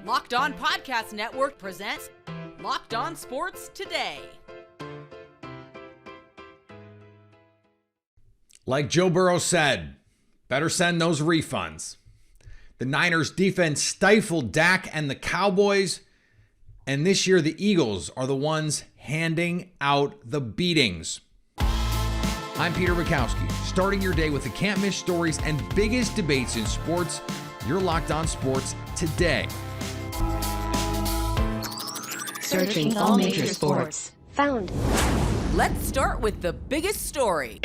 Locked On Podcast Network presents Locked On Sports Today. Like Joe Burrow said, better send those refunds. The Niners defense stifled Dak and the Cowboys, and this year the Eagles are the ones handing out the beatings. I'm Peter Bukowski, starting your day with the can't-miss stories and biggest debates in sports. You're Locked On Sports Today. Searching all major sports. Found. Let's start with the biggest story.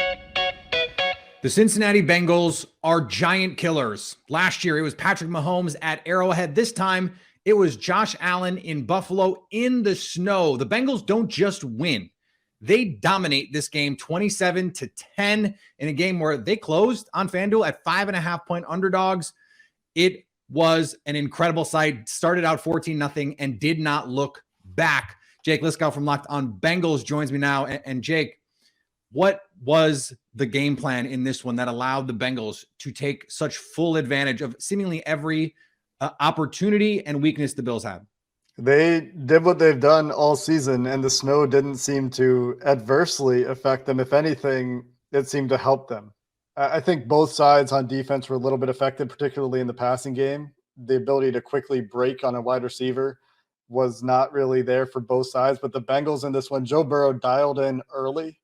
The Cincinnati Bengals are giant killers. Last year, it was Patrick Mahomes at Arrowhead. This time, it was Josh Allen in Buffalo in the snow. The Bengals don't just win. They dominate this game 27-10 in a game where they closed on FanDuel at 5.5-point underdogs. It was an incredible sight. Started out 14-0 and did not look back. Jake Liskow from Locked On Bengals joins me now. And Jake, what was the game plan in this one that allowed the Bengals to take such full advantage of seemingly every opportunity and weakness the Bills had? They did what they've done all season, and the snow didn't seem to adversely affect them. If anything, it seemed to help them. I think both sides on defense were a little bit affected, particularly in the passing game. The ability to quickly break on a wide receiver was not really there for both sides. But the Bengals in this one, Joe Burrow dialed in early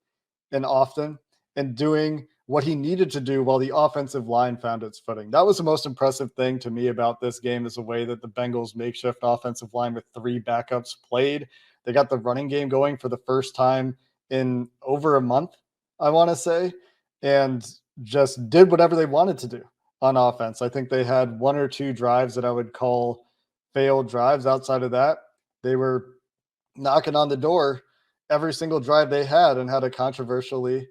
and often and doing what he needed to do while the offensive line found its footing. That was the most impressive thing to me about this game, is the way that the Bengals' makeshift offensive line with three backups played. They got the running game going for the first time in over a month, I want to say, and just did whatever they wanted to do on offense. I think they had one or two drives that I would call failed drives. Outside of that, they were knocking on the door every single drive they had and had a controversially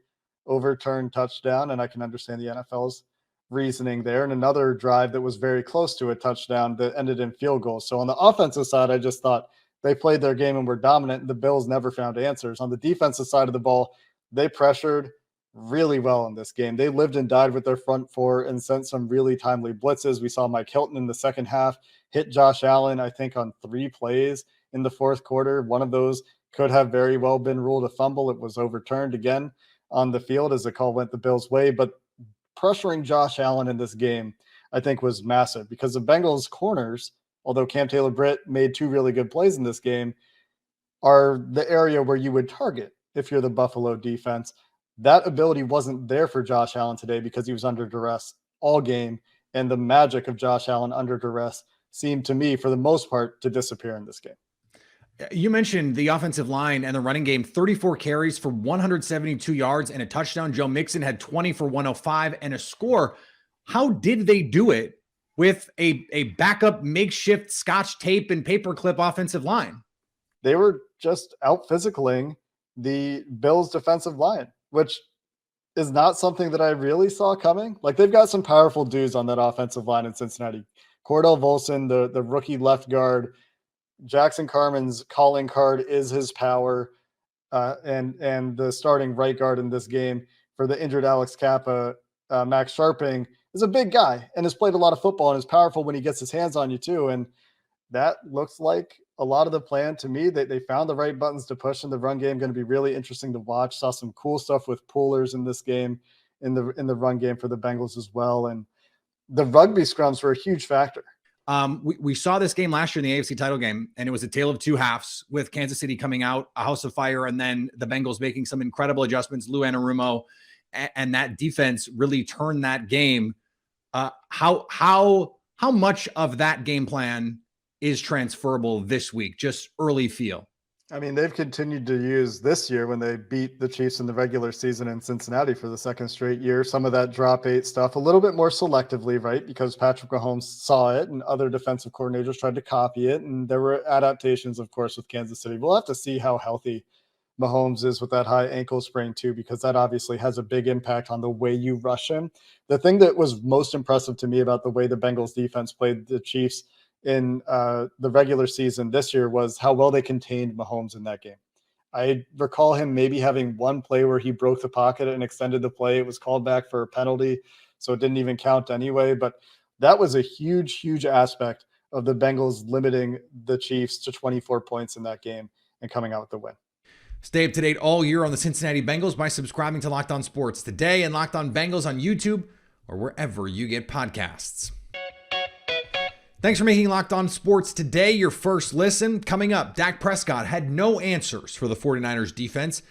overturned touchdown. And I can understand the NFL's reasoning there. And another drive that was very close to a touchdown that ended in field goals. So on the offensive side, I just thought they played their game and were dominant. And the Bills never found answers. On the defensive side of the ball, they pressured really well in this game. They lived and died with their front four and sent some really timely blitzes. We saw Mike Hilton in the second half hit Josh Allen, I think, on 3 plays in the fourth quarter. One of those could have very well been ruled a fumble. It was overturned again on the field as the call went the Bills' way. But pressuring Josh Allen in this game, I think, was massive, because the Bengals corners, although Cam Taylor-Britt made 2 really good plays in this game, are the area where you would target if you're the Buffalo defense. That ability wasn't there for Josh Allen today because he was under duress all game, and the magic of Josh Allen under duress seemed to me, for the most part, to disappear in this game. You mentioned the offensive line and the running game. 34 carries for 172 yards and a touchdown. Joe Mixon had 20 for 105 and a score. How did they do it with a backup makeshift Scotch tape and paperclip offensive line? They were just out physicaling the Bills' defensive line, which is not something that I really saw coming. Like, they've got some powerful dudes on that offensive line in Cincinnati. Cordell Volson, the rookie left guard. Jackson Carman's calling card is his power, and the starting right guard in this game for the injured Alex Kappa, Max Sharping, is a big guy and has played a lot of football and is powerful when he gets his hands on you too. And that looks like a lot of the plan to me. That they found the right buttons to push in the run game. Going to be really interesting to watch. Saw some cool stuff with pullers in this game, in the run game for the Bengals as well. And the rugby scrums were a huge factor. We saw this game last year in the AFC title game, and it was a tale of 2 halves, with Kansas City coming out a house of fire, and then the Bengals making some incredible adjustments. Lou Anarumo and that defense really turned that game. How much of that game plan is transferable this week? Just early feel. I mean, they've continued to use this year, when they beat the Chiefs in the regular season in Cincinnati for the 2nd straight year, some of that drop 8 stuff a little bit more selectively, right? Because Patrick Mahomes saw it and other defensive coordinators tried to copy it. And there were adaptations, of course, with Kansas City. We'll have to see how healthy Mahomes is with that high ankle sprain too, because that obviously has a big impact on the way you rush him. The thing that was most impressive to me about the way the Bengals defense played the Chiefs in the regular season this year was how well they contained Mahomes in that game. I recall him maybe having one play where he broke the pocket and extended the play. It was called back for a penalty, so it didn't even count anyway. But that was a huge, huge aspect of the Bengals limiting the Chiefs to 24 points in that game and coming out with the win. Stay up to date all year on the Cincinnati Bengals by subscribing to Locked On Sports Today and Locked On Bengals on YouTube or wherever you get podcasts. Thanks for making Locked On Sports Today your first listen. Coming up, Dak Prescott had no answers for the 49ers defense.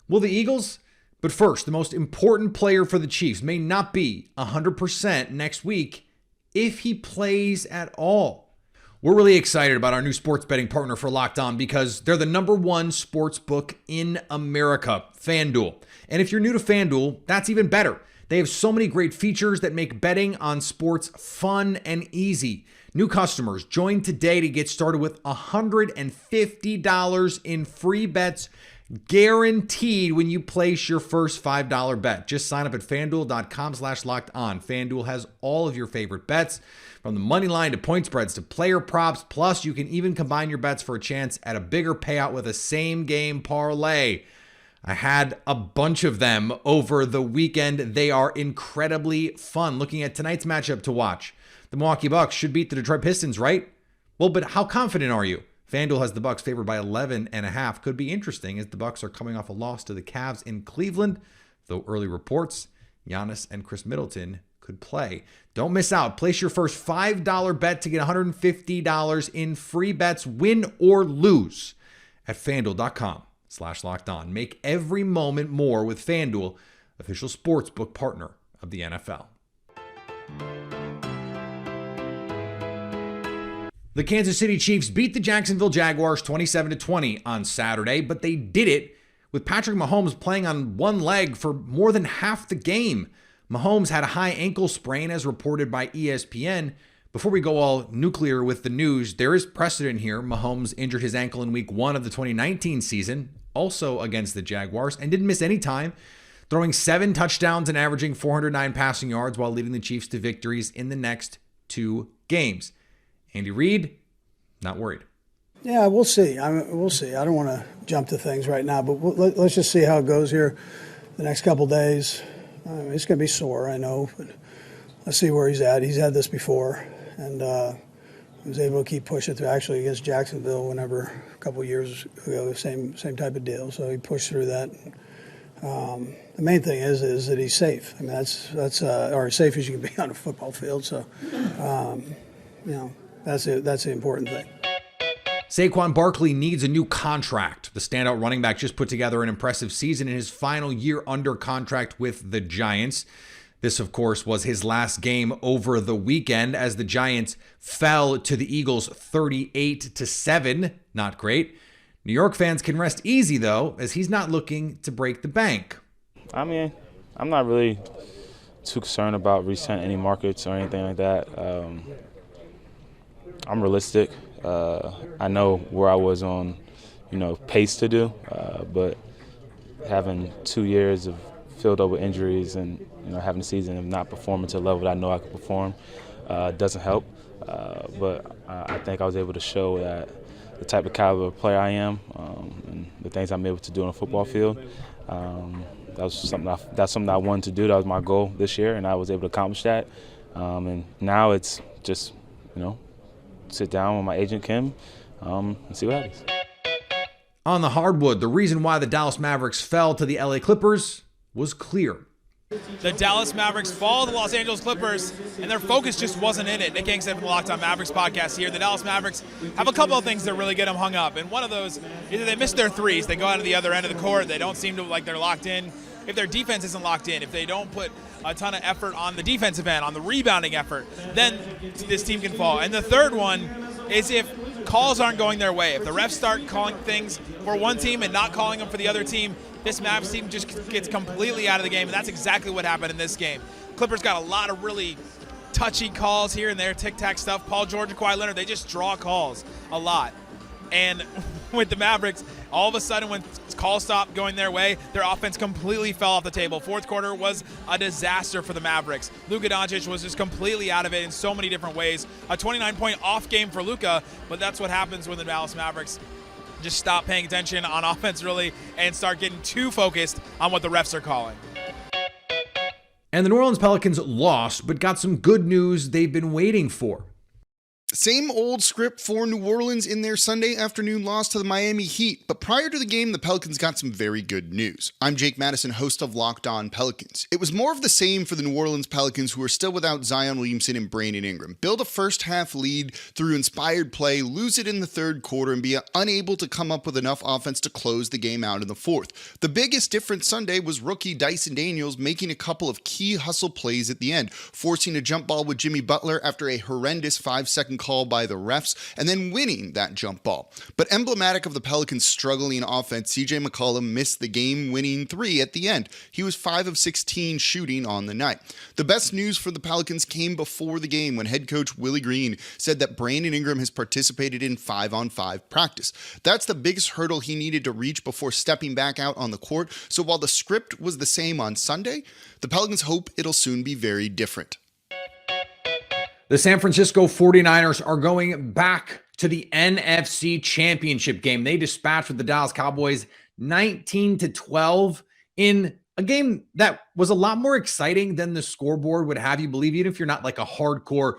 Will the Eagles? But first, the most important player for the Chiefs may not be 100% next week if he plays at all. We're really excited about our new sports betting partner for Locked On because they're the #1 sports book in America, FanDuel. And if you're new to FanDuel, that's even better. They have so many great features that make betting on sports fun and easy. New customers, join today to get started with $150 in free bets guaranteed when you place your first $5 bet. Just sign up at FanDuel.com/lockedon. FanDuel has all of your favorite bets, from the money line to point spreads to player props. Plus, you can even combine your bets for a chance at a bigger payout with a same-game parlay. I had a bunch of them over the weekend. They are incredibly fun. Looking at tonight's matchup to watch, the Milwaukee Bucks should beat the Detroit Pistons, right? Well, but how confident are you? FanDuel has the Bucks favored by 11.5. Could be interesting as the Bucks are coming off a loss to the Cavs in Cleveland, though early reports, Giannis and Chris Middleton could play. Don't miss out. Place your first $5 bet to get $150 in free bets, win or lose, at FanDuel.com/lockedon. Make every moment more with FanDuel, official sportsbook partner of the NFL. The Kansas City Chiefs beat the Jacksonville Jaguars 27-20 on Saturday, but they did it with Patrick Mahomes playing on one leg for more than half the game. Mahomes had a high ankle sprain as reported by ESPN. Before we go all nuclear with the news, there is precedent here. Mahomes injured his ankle in week 1 of the 2019 season, also against the Jaguars, and didn't miss any time, throwing 7 touchdowns and averaging 409 passing yards while leading the Chiefs to victories in the next 2 games. Andy Reid, not worried. Yeah, we'll see. We'll see. I don't want to jump to things right now, but let's just see how it goes here the next couple days. It's going to be sore, I know, but let's see where he's at. He's had this before, and he was able to keep pushing through. Actually, against Jacksonville, a couple years ago, same type of deal. So he pushed through that. The main thing is that he's safe. I mean, that's or as safe as you can be on a football field. So, that's the important thing. Saquon Barkley needs a new contract. The standout running back just put together an impressive season in his final year under contract with the Giants. This, of course, was his last game over the weekend as the Giants fell to the Eagles 38-7. Not great. New York fans can rest easy, though, as he's not looking to break the bank. I mean, I'm not really too concerned about resetting any markets or anything like that. I'm realistic. I know where I was on, pace to do, but having 2 years of filled up with injuries and, having a season of not performing to the level that I know I could perform doesn't help. But I think I was able to show that the type of caliber of player I am and the things I'm able to do on a football field. That's something I wanted to do. That was my goal this year, and I was able to accomplish that. And now it's just, sit down with my agent, Kim, and see what happens. On the hardwood, the reason why the Dallas Mavericks fell to the LA Clippers was clear. The Dallas Mavericks fall to the Los Angeles Clippers, and their focus just wasn't in it. Nick King said from the Locked On Mavericks podcast here, the Dallas Mavericks have a couple of things that really get them hung up, and one of those, either they miss their threes, they go out to the other end of the court, they don't seem to like they're locked in. If their defense isn't locked in, if they don't put a ton of effort on the defensive end, on the rebounding effort, then this team can fall. And the third one is if calls aren't going their way. If the refs start calling things for one team and not calling them for the other team, this Mavs team just gets completely out of the game, and that's exactly what happened in this game. Clippers got a lot of really touchy calls here and there, tic-tac stuff. Paul George and Kawhi Leonard, they just draw calls a lot. And with the Mavericks, all of a sudden when calls stopped going their way, their offense completely fell off the table. Fourth quarter was a disaster for the Mavericks. Luka Doncic was just completely out of it in so many different ways. A 29-point off game for Luka, but that's what happens when the Dallas Mavericks just stop paying attention on offense really and start getting too focused on what the refs are calling. And the New Orleans Pelicans lost, but got some good news they've been waiting for. Same old script for New Orleans in their Sunday afternoon loss to the Miami Heat, but prior to the game, the Pelicans got some very good news. I'm Jake Madison, host of Locked On Pelicans. It was more of the same for the New Orleans Pelicans, who are still without Zion Williamson and Brandon Ingram. Build a first-half lead through inspired play, lose it in the third quarter, and be unable to come up with enough offense to close the game out in the fourth. The biggest difference Sunday was rookie Dyson Daniels making a couple of key hustle plays at the end, forcing a jump ball with Jimmy Butler after a horrendous 5-second call by the refs, and then winning that jump ball. But emblematic of the Pelicans' struggling offense, CJ McCollum missed the game-winning three at the end. He was 5 of 16 shooting on the night. The best news for the Pelicans came before the game when head coach Willie Green said that Brandon Ingram has participated in 5-on-5 practice. That's the biggest hurdle he needed to reach before stepping back out on the court. So while the script was the same on Sunday, the Pelicans hope it'll soon be very different. The San Francisco 49ers are going back to the NFC Championship game. They dispatched with the Dallas Cowboys 19-12 in a game that was a lot more exciting than the scoreboard would have you believe, even if you're not like a hardcore,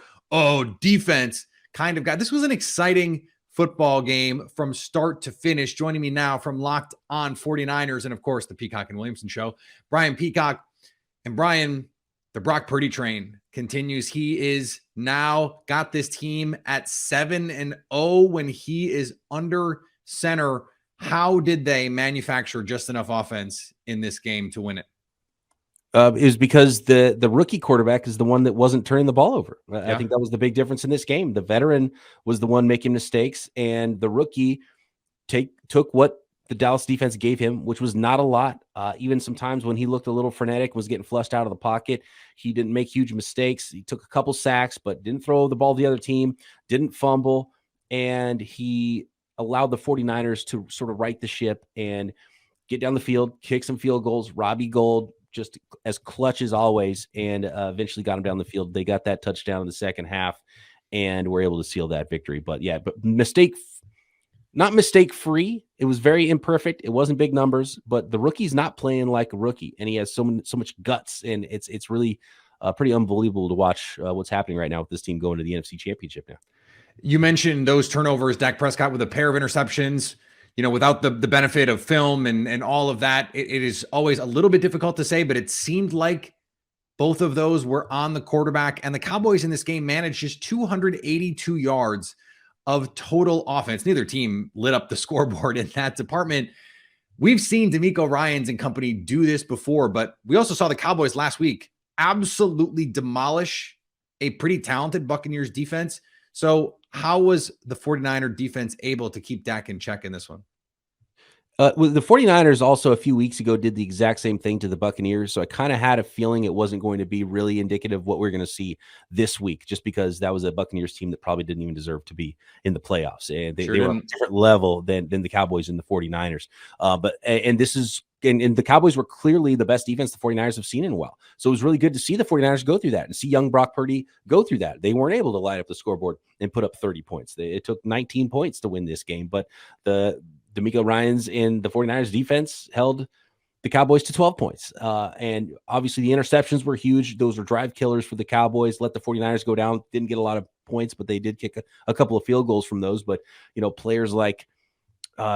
defense kind of guy. This was an exciting football game from start to finish. Joining me now from Locked On 49ers and, of course, the Peacock and Williamson Show, Brian Peacock. And Brian, the Brock Purdy train continues. He is now got this team at 7-0 when he is under center. How did they manufacture just enough offense in this game to win it? It was because the rookie quarterback is the one that wasn't turning the ball over. Yeah. I think that was the big difference in this game. The veteran was the one making mistakes, and the rookie took what the Dallas defense gave him, which was not a lot. Even sometimes when he looked a little frenetic, was getting flushed out of the pocket, he didn't make huge mistakes. He took a couple sacks, but didn't throw the ball to the other team, didn't fumble, and he allowed the 49ers to sort of right the ship and get down the field, kick some field goals. Robbie Gould, just as clutch as always, and eventually got him down the field. They got that touchdown in the second half and were able to seal that victory. But yeah, not mistake free. It was very imperfect. It wasn't big numbers, but the rookie's not playing like a rookie, and he has so much guts, and it's really pretty unbelievable to watch what's happening right now with this team going to the NFC Championship now. You mentioned those turnovers, Dak Prescott with a pair of interceptions. Without the benefit of film and all of that, it is always a little bit difficult to say, but it seemed like both of those were on the quarterback, and the Cowboys in this game managed just 282 yards of total offense. Neither team lit up the scoreboard in that department. We've seen DeMeco Ryans and company do this before, but we also saw the Cowboys last week absolutely demolish a pretty talented Buccaneers defense. So how was the 49er defense able to keep Dak in check in this one? Well, the 49ers also a few weeks ago did the exact same thing to the Buccaneers. So I kind of had a feeling it wasn't going to be really indicative of what we're going to see this week, just because that was a Buccaneers team that probably didn't even deserve to be in the playoffs. And they were on a different level than the Cowboys and the 49ers. And the Cowboys were clearly the best defense the 49ers have seen in a while. So it was really good to see the 49ers go through that and see young Brock Purdy go through that. They weren't able to light up the scoreboard and put up 30 points. It took 19 points to win this game, but the DeMeco Ryans in the 49ers defense held the Cowboys to 12 points. And obviously the interceptions were huge. Those were drive killers for the Cowboys. Let the 49ers go down. Didn't get a lot of points, but they did kick a couple of field goals from those. But, players like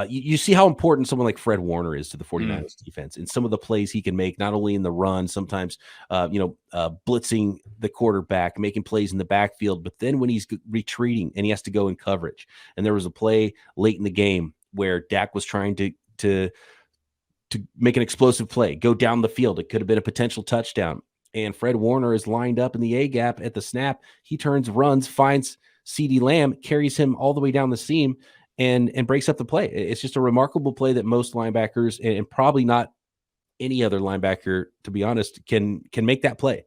you see how important someone like Fred Warner is to the 49ers defense and some of the plays he can make, not only in the run, sometimes, blitzing the quarterback, making plays in the backfield, but then when he's retreating and he has to go in coverage. And there was a play late in the game where Dak was trying to make an explosive play, go down the field. It could have been a potential touchdown. And Fred Warner is lined up in the A-gap at the snap. He turns, runs, finds CeeDee Lamb, carries him all the way down the seam, and breaks up the play. It's just a remarkable play that most linebackers, and probably not any other linebacker, to be honest, can make that play.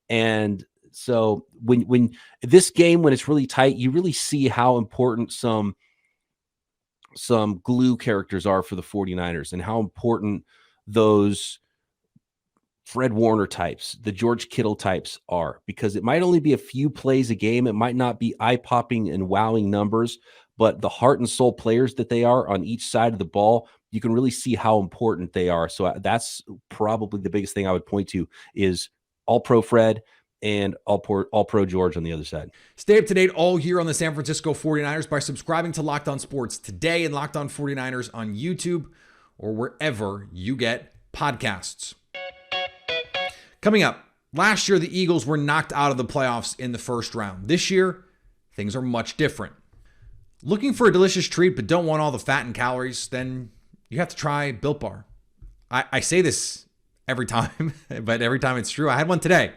And so when this game, when it's really tight, you really see how important some glue characters are for the 49ers and how important those Fred Warner types, the George Kittle types are, because it might only be a few plays a game. It might not be eye-popping and wowing numbers, but the heart and soul players that they are on each side of the ball, you can really see how important they are. So that's probably the biggest thing I would point to is All-Pro Fred and all pro George on the other side. Stay up to date all year on the San Francisco 49ers by subscribing to Locked On Sports today and Locked On 49ers on YouTube or wherever you get podcasts. Coming up, last year the Eagles were knocked out of the playoffs in the first round. This year, things are much different. Looking for a delicious treat but don't want all the fat and calories? Then you have to try Built Bar. I say this every time, but every time it's true. I had one today.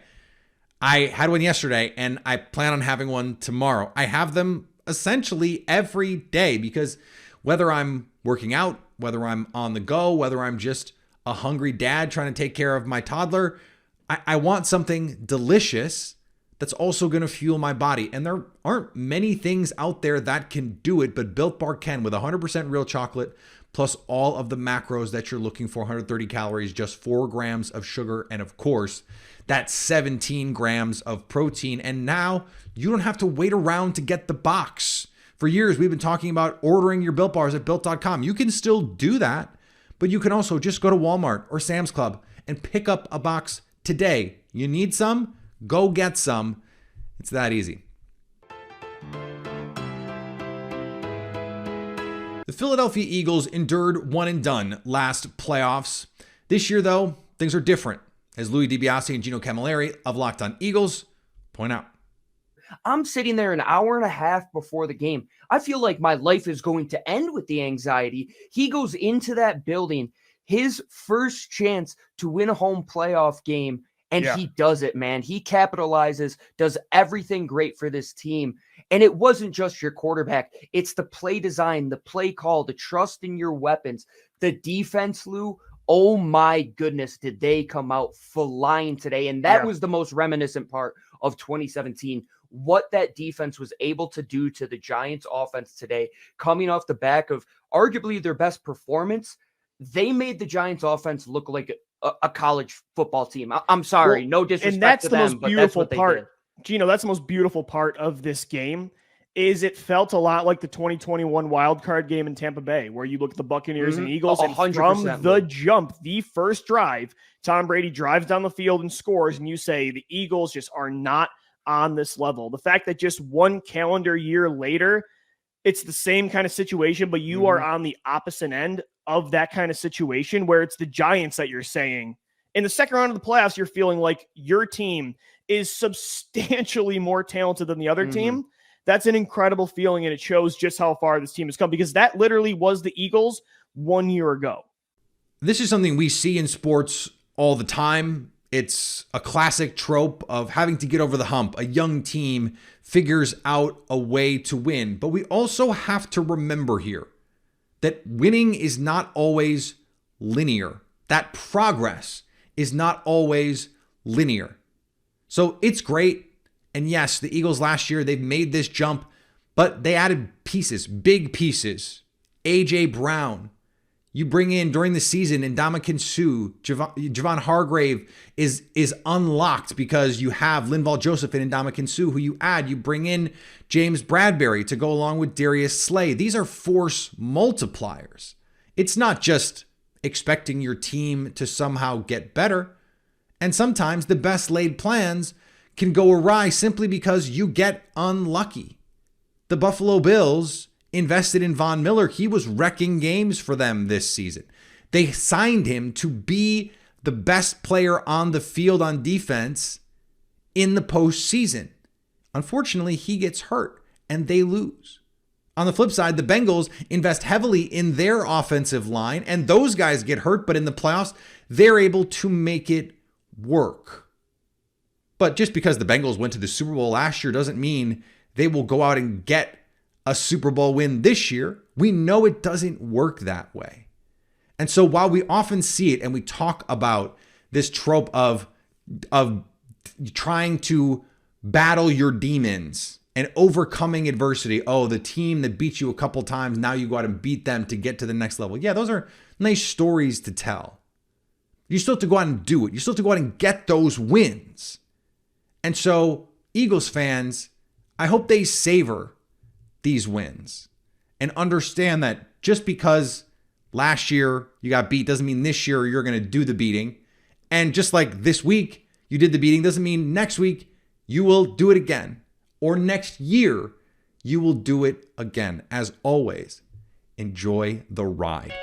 I had one yesterday, and I plan on having one tomorrow. I have them essentially every day because whether I'm working out, whether I'm on the go, whether I'm just a hungry dad trying to take care of my toddler, I want something delicious that's also going to fuel my body. And there aren't many things out there that can do it, but Built Bar can, with 100% real chocolate, plus all of the macros that you're looking for, 130 calories, just 4 grams of sugar, and of course, that's 17 grams of protein. And now you don't have to wait around to get the box. For years, we've been talking about ordering your Built Bars at Built.com. You can still do that, but you can also just go to Walmart or Sam's Club and pick up a box today. You need some? Go get some. It's that easy. The Philadelphia Eagles endured one and done last playoffs. This year, though, things are different, as Louis DiBiase and Gino Camilleri of Locked On Eagles point out. I'm sitting there an hour and a half before the game. I feel like my life is going to end with the anxiety. He goes into that building, his first chance to win a home playoff game, and he does it, man. He capitalizes, does everything great for this team. And it wasn't just your quarterback. It's the play design, the play call, the trust in your weapons. The defense, Lou, oh my goodness, did they come out flying today. And that was the most reminiscent part of 2017. What that defense was able to do to the Giants offense today, coming off the back of arguably their best performance. They made the Giants offense look like a college football team. I'm sorry, no disrespect and that's to the them, most but beautiful that's what part. they did. Gino, that's the most beautiful part of this game. Is it felt a lot like the 2021 wild card game in Tampa Bay, where you look at the Buccaneers and Eagles, and from the jump, the first drive, Tom Brady drives down the field and scores, and you say the Eagles just are not on this level. The fact that just one calendar year later, it's the same kind of situation, but you are on the opposite end of that kind of situation, where it's the Giants that you're saying, in the second round of the playoffs, you're feeling like your team is substantially more talented than the other team. That's an incredible feeling, and it shows just how far this team has come, because that literally was the Eagles 1 year ago. This is something we see in sports all the time. It's a classic trope of having to get over the hump. A young team figures out a way to win. But we also have to remember here that winning is not always linear. That progress is not always linear. So it's great. And yes, the Eagles last year, they've made this jump, but they added pieces, big pieces. A.J. Brown. You bring in during the season Ndamukong Suh, Javon Hargrave is unlocked because you have Linval Joseph and Ndamukong Suh, who you add. You bring in James Bradbury to go along with Darius Slay. These are force multipliers. It's not just expecting your team to somehow get better. And sometimes the best laid plans can go awry simply because you get unlucky. The Buffalo Bills invested in Von Miller. He was wrecking games for them this season. They signed him to be the best player on the field on defense in the postseason. Unfortunately, he gets hurt and they lose. On the flip side, the Bengals invest heavily in their offensive line, and those guys get hurt, but in the playoffs, they're able to make it work. But just because the Bengals went to the Super Bowl last year doesn't mean they will go out and get a Super Bowl win this year. We know it doesn't work that way. And so while we often see it and we talk about this trope of trying to battle your demons and overcoming adversity, oh, the team that beat you a couple times, now you go out and beat them to get to the next level. Yeah, those are nice stories to tell. You still have to go out and do it. You still have to go out and get those wins. And so, Eagles fans, I hope they savor these wins and understand that just because last year you got beat doesn't mean this year you're going to do the beating. And just like this week you did the beating doesn't mean next week you will do it again. Or next year, you will do it again. As always, enjoy the ride.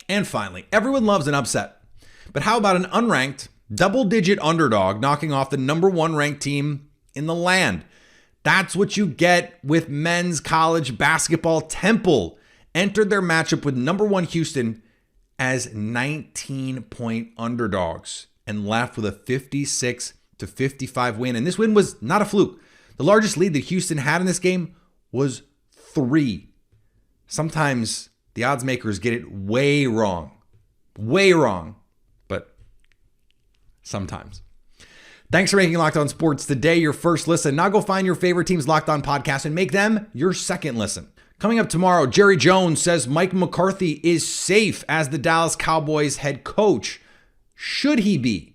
And finally, everyone loves an upset. But how about an unranked, double-digit underdog knocking off the number 1 ranked team in the land? That's what you get with men's college basketball. Temple entered their matchup with number 1 Houston as 19-point underdogs and left with a 56-55 win. And this win was not a fluke. The largest lead that Houston had in this game was 3. Sometimes the odds makers get it way wrong, but sometimes. Thanks for making Locked On Sports Today your first listen. Now go find your favorite team's Locked On podcast and make them your second listen. Coming up tomorrow, Jerry Jones says Mike McCarthy is safe as the Dallas Cowboys head coach. Should he be?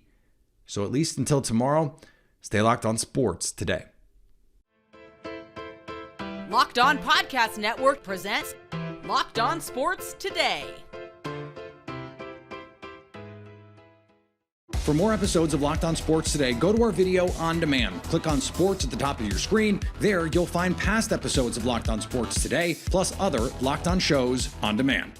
So at least until tomorrow, stay locked on sports today. Locked On Podcast Network presents Locked On Sports Today. For more episodes of Locked On Sports Today, go to our video on demand. Click on Sports at the top of your screen. There, you'll find past episodes of Locked On Sports Today, plus other Locked On shows on demand.